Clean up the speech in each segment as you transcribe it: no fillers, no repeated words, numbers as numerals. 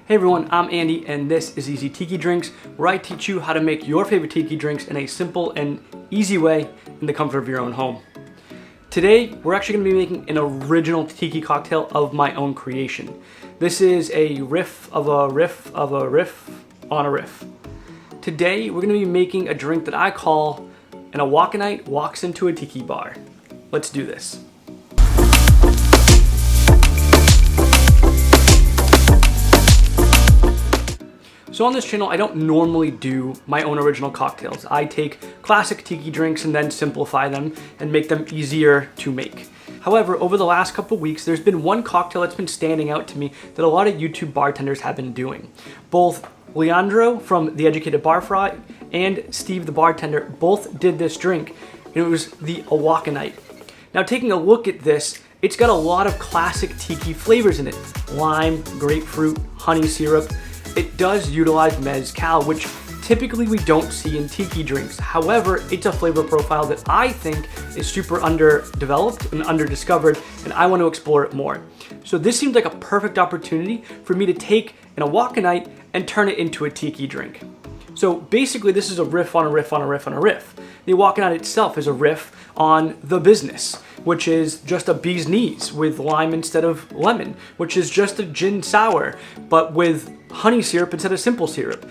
Hey everyone, I'm Andy and this is Easy Tiki Drinks, where I teach you how to make your favorite tiki drinks in a simple and easy way in the comfort of your own home. Today, we're actually going to be making an original tiki cocktail of my own creation. This is a riff of a riff of a riff on a riff. Today, we're going to be making a drink that I call an Oaxacanite Walks into a Tiki Bar. Let's do this. So on this channel, I don't normally do my own original cocktails. I take classic tiki drinks and then simplify them and make them easier to make. However, over the last couple weeks, there's been one cocktail that's been standing out to me that a lot of YouTube bartenders have been doing. Both Leandro from The Educated Barfly and Steve the Bartender both did this drink, and it was the Oaxacanite. Now taking a look at this, it's got a lot of classic tiki flavors in it. Lime, grapefruit, honey syrup. It does utilize mezcal, which typically we don't see in tiki drinks. However, it's a flavor profile that I think is super underdeveloped and underdiscovered, and I want to explore it more. So this seemed like a perfect opportunity for me to take an Oaxacanite and turn it into a tiki drink. So basically this is a riff on a riff on a riff on a riff. The Oaxacanite itself is a riff on the business, which is just a bee's knees with lime instead of lemon, which is just a gin sour, but with honey syrup instead of simple syrup.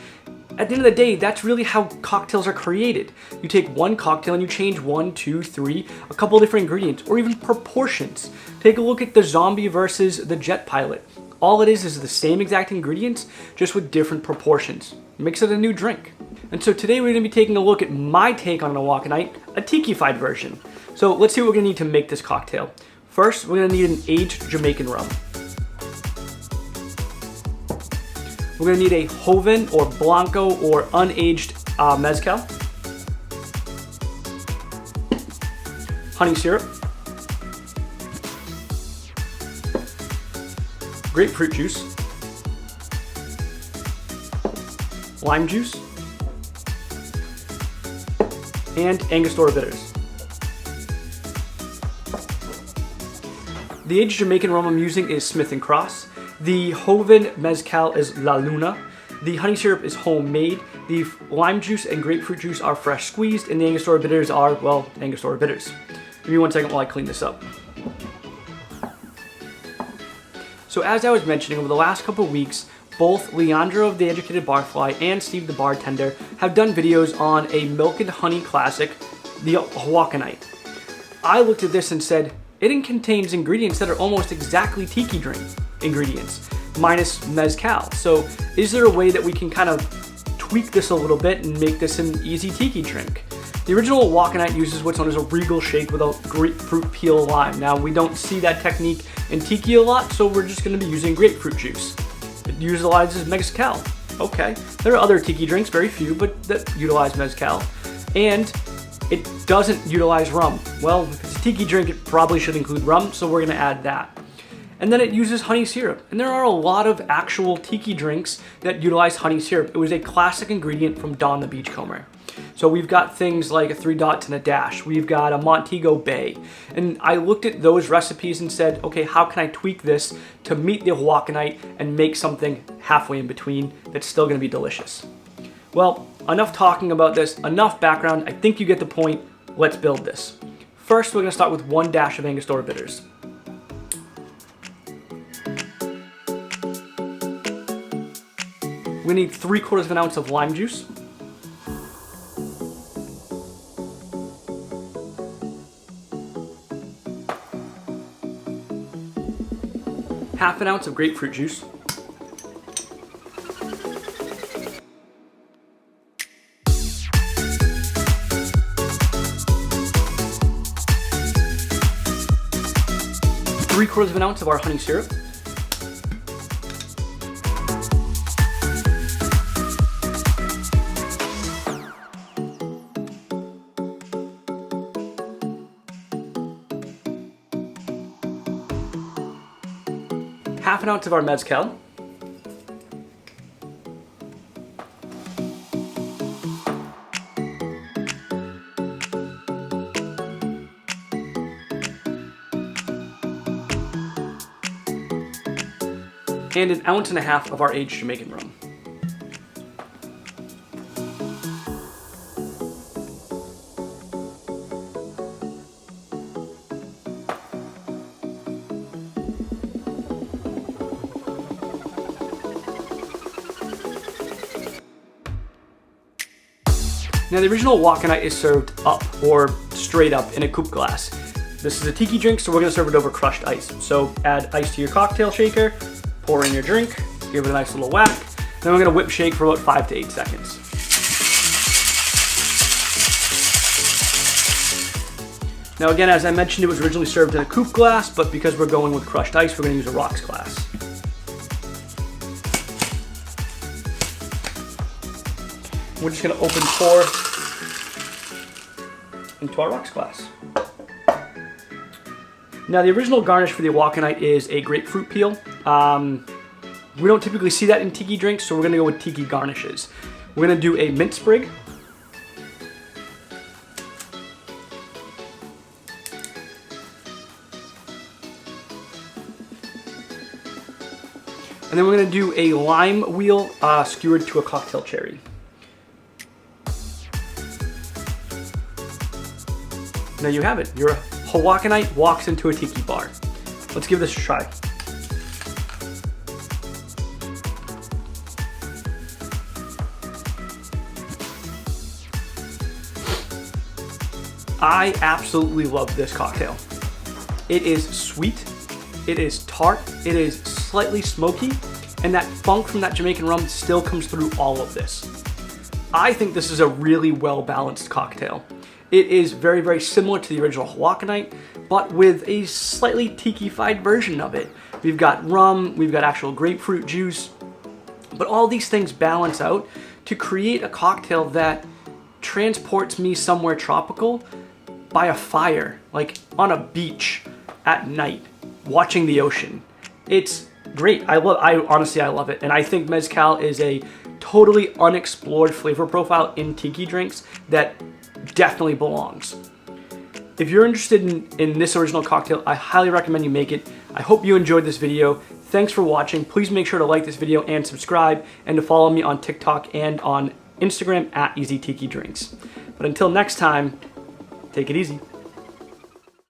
At the end of the day, that's really how cocktails are created. You take one cocktail and you change 1, 2, 3, a couple different ingredients, or even proportions. Take a look at the zombie versus the jet pilot. All it is the same exact ingredients, just with different proportions. Makes it a new drink. And so today we're going to be taking a look at my take on an Oaxacanite, a Tikified version. So let's see what we're going to need to make this cocktail. First, we're going to need an aged Jamaican rum. We're going to need a Joven or Blanco or unaged mezcal. Honey syrup. Grapefruit juice. Lime juice. And Angostura Bitters. The aged Jamaican rum I'm using is Smith & Cross. The Joven Mezcal is La Luna. The honey syrup is homemade. The lime juice and grapefruit juice are fresh squeezed, and the Angostura Bitters are, well, Angostura Bitters. Give me 1 second while I clean this up. So as I was mentioning, over the last couple weeks, both Leandro of The Educated Barfly and Steve the Bartender have done videos on a milk and honey classic, the Oaxacanite. I looked at this and said, it contains ingredients that are almost exactly tiki drink ingredients, minus mezcal. So is there a way that we can kind of tweak this a little bit and make this an easy tiki drink? The original Oaxacanite uses what's known as a regal shake with a grapefruit peel lime. Now we don't see that technique in tiki a lot, so we're just going to be using grapefruit juice. It utilizes mezcal. Okay, there are other tiki drinks, very few, but that utilize mezcal. And it doesn't utilize rum. Well, if it's a tiki drink, it probably should include rum, so we're gonna add that. And then it uses honey syrup. And there are a lot of actual tiki drinks that utilize honey syrup. It was a classic ingredient from Don the Beachcomber. So we've got things like a 3 dots and a dash. We've got a Montego Bay. And I looked at those recipes and said, okay, how can I tweak this to meet the Oaxacanite and make something halfway in between that's still gonna be delicious? Well, enough talking about this, enough background. I think you get the point. Let's build this. First, we're gonna start with 1 dash of Angostura Bitters. We're gonna need 3/4 of an ounce of lime juice. Half an ounce of grapefruit juice. Three-quarters of an ounce of our honey syrup. Half an ounce of our mezcal. and 1.5 ounces of our aged Jamaican rum. Now the original Oaxacanite is served up or straight up in a coupe glass. This is a Tiki drink, so we're gonna serve it over crushed ice. So add ice to your cocktail shaker, pour in your drink, give it a nice little whack, then we're gonna whip shake for about 5 to 8 seconds. Now again, as I mentioned, it was originally served in a coupe glass, but because we're going with crushed ice, we're gonna use a rocks glass. We're just gonna open pour into our rocks glass. Now the original garnish for the Oaxacanite is a grapefruit peel. We don't typically see that in tiki drinks, so we're gonna go with tiki garnishes. We're gonna do a mint sprig. And then we're gonna do a lime wheel skewered to a cocktail cherry. There you have it. Your Oaxacanite walks into a tiki bar. Let's give this a try. I absolutely love this cocktail. It is sweet, it is tart, it is slightly smoky, and that funk from that Jamaican rum still comes through all of this. I think this is a really well-balanced cocktail. It is very, very similar to the original Oaxacanite, but with a slightly Tikified version of it. We've got rum, we've got actual grapefruit juice, but all these things balance out to create a cocktail that transports me somewhere tropical by a fire, like on a beach at night, watching the ocean. It's great. I honestly love it. And I think Mezcal is a totally unexplored flavor profile in tiki drinks that definitely belongs. If you're interested in this original cocktail, I highly recommend you make it. I hope you enjoyed this video. Thanks for watching. Please make sure to like this video and subscribe, and to follow me on TikTok and on Instagram at EasyTikiDrinks. But until next time, take it easy.